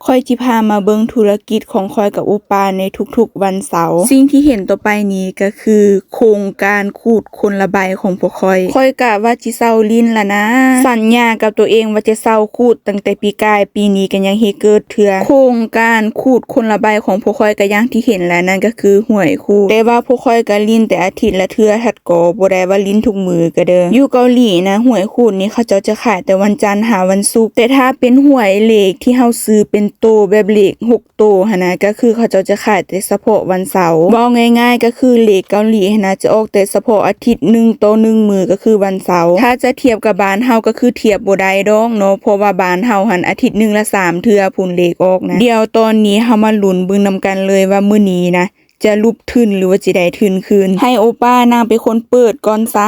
ข้อยจิพามาเบิ่งธุรกิจของข้อยกับอุปาในทุกๆวันเสาร์สิ่งที่เห็นต่อไปนี้ก็คือโครงการขูดคนละใบของพวกข้อยกะว่าจิเซาลิ้นล่ะนะสัญญากับตัวเองว่าจะเซาขูดตั้งแต่ปีกายปีนี้ก็ยังเฮ็ดเกิดเทื่อโครงการขูดคนละใบของพวกข้อยก็อย่างที่เห็นแล้วนั่นก็คือหวยขูดแต่ว่าพวกข้อยก็ลิ้นแต่อาทิตย์ละเทื่อทัดก็บ่ได้ว่าลิ้นทุกมื้อก็เด้ออยู่เกาหลีนะหวยขูดนี่เขาเจ้าจะขายแต่วันจันทร์หาวันศุกร์แต่ถ้าเป็นหวยเลขที่เฮาซื้อเป็นโตแบบเลข6โตหั่นนะก็คือเขาเจ้าจะขายแต่เฉพาะวันเสาร์เว้าง่ายๆก็คือเลขเกาหลีหั่นนะจะออกแต่เฉพาะอาทิตย์1โต1มื้อก็คือวันเสาร์ถ้าจะเทียบกับบ้านเฮาก็คือเทียบบ่ได้ดอกเนาะเพราะว่าบ้านเฮาหั่นอาทิตย์หนึ่งละ3เทื่อพุ่นเลขออกนะเดี๋ยวตอนนี้เฮามาลุ้นเบิ่งนำกันเลยว่ามื้อนี้นะจะลุบทึนหรือว่าจะได้ทึนคืนให้โอป้านางเป็นคนเปิดก่อนซะ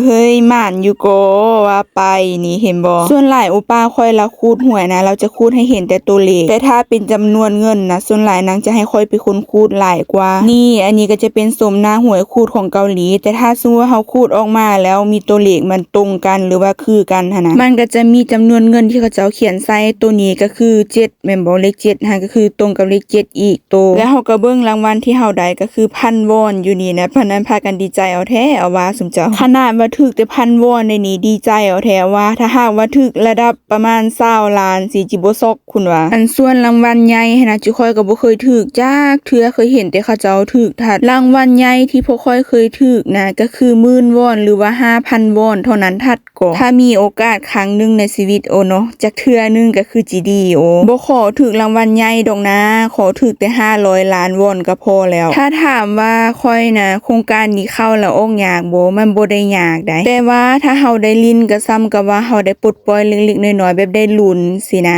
เฮ้ยหม่านอยู่ก็ว่าไปนี่เห็นบ่ส่วนหลายโอป้าค่อยละคูดหวยนะเราจะคูดให้เห็นแต่ตัวเลขแต่ถ้าเป็นจำนวนเงินนะส่วนหลายนางจะให้ค่อยเป็นคนคูดหลายกว่านี่อันนี้ก็จะเป็นสมหน้าหวยคูดของเกาหลีแต่ถ้าสมมุติว่าเฮาคูดออกมาแล้วมีตัวเลขมันตรงกันหรือว่าคือกันหั่นนะมันก็จะมีจำนวนเงินที่เขาเจ้าเขียนใส่ตัวนี้ก็คือ7แม่นบ่เลข7ก็คือตรงกับเลข7อีกโตแล้วเฮาก็เบิ่งรางวัลที่เฮาได้ก็คือ1,000 วอนอยู่นี่นะพนันพากันดีใจเอาแท้เอาว่าสมเจ้าขนาดว่าถึกแต่1,000 วอนในนี้ดีใจเอาแท้ว่าถ้าหากว่าถึกระดับประมาณ20ล้านสิจิบ่ซอกคุณว่าอันส่วนรางวัลใหญ่นะจิค่อยก็บ่เคยถึกจักเทื่อเคยเห็นแต่เขาเจ้าถึกทัดรางวัลใหญ่ที่พวกค่อยเคยถึกนะก็คือ10,000 วอนหรือว่า 5,000 วอนเท่านั้นทัดก็ถ้ามีโอกาสครั้งนึงในชีวิตโอเนาะจักเทื่อนึงก็คือจิดีโอบ่ขอถึกรางวัลใหญ่ดอกนะขอถึกแต่500ล้านวอนก็พอแล้วถ้าถามว่าค่อยนะโครงการนี้เข้าแล้วออกยากบ่มันบ่ได้ยากได้แต่ว่าถ้าเฮาได้ลิ้นก็ซ้ำกับว่าเฮาได้ปลดปล่อยเล็กๆน้อยๆแบบได้ลุ้นสินะ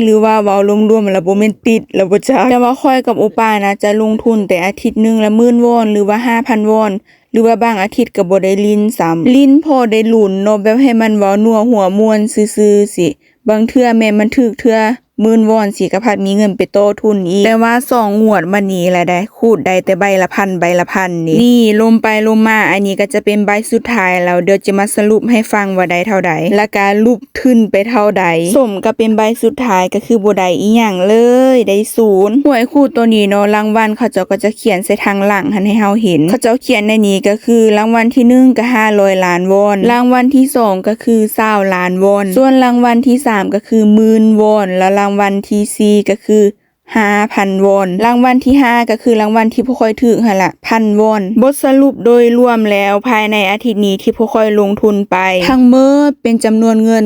หรือว่าเว้ารวมๆแล้วบ่แม่นติดแล้วบ่จักแต่ว่าค่อยกับโอป้านะจะลงทุนแต่อาทิตย์นึงละ10,000 วอนหรือว่า 5,000 วอนหรือว่าบางอาทิตย์ก็บ่ได้ลิ้นซ้ำลิ้นพอได้ลุ้นเนาะแบบให้มันเว้านัวหัวม่วนซื่อๆสิบางเทื่อแม่มันถึกเทื่อ10,000 วอนสิก็พัดมีเงินไปโตทุนอีกแต่ว่า2งวดมานี้แหละได้คูดได้แต่ใบละพันใบละพันนี่ลมไปลมมาอันนี้ก็จะเป็นใบสุดท้ายแล้วเดี๋ยวจะมาสรุปให้ฟังว่าได้เท่าใดและการลุบทึนไปเท่าใดสมก็เป็นใบสุดท้ายก็คือบ่ได้อีหยังเลยได้0หวยคูดตัวนี้เนาะรางวัลเขาเจ้าก็จะเขียนใส่ทางหลังให้เฮาเห็นเขาเจ้าเขียนในนี้ก็คือรางวัลที่1ก็500ล้านวอนรางวัลที่2ก็คือ20ล้านวอนส่วนรางวัลที่3ก็คือ10,000 วอนแล้วรางวัลที่4ก็คือ5,000 วอนรางวัลที่5ก็คือรางวัลที่พวกค่อยถึกหั่นล่ะ1,000 วอนบทสรุปโดยรวมแล้วภายในอาทิตย์นี้ที่พวกค่อยลงทุนไปทั้งหมดเป็นจำนวนเงิน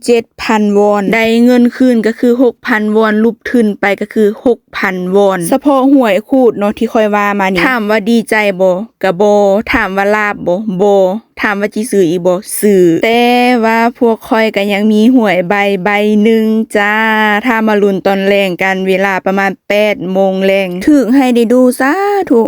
17,000 วอนได้เงินคืนก็คือ 6,000 วอนลุบทึนไปก็คือ 6,000 วอนเฉพาะหวยขูดเนาะที่ค่อยว่ามานี่ถามว่าดีใจบ่ก็บ่ถามว่าลาบบ่ถามว่าจิซื้ออีกบ่ซื้อแต่ว่าพวกค่อยก็ยังมีหวยใบหนึ่งจ้าถ้ามาลุ้นตอนแรงกันเวลาประมาณ8 โมงแรงถึกให้ได้ดูสาธุ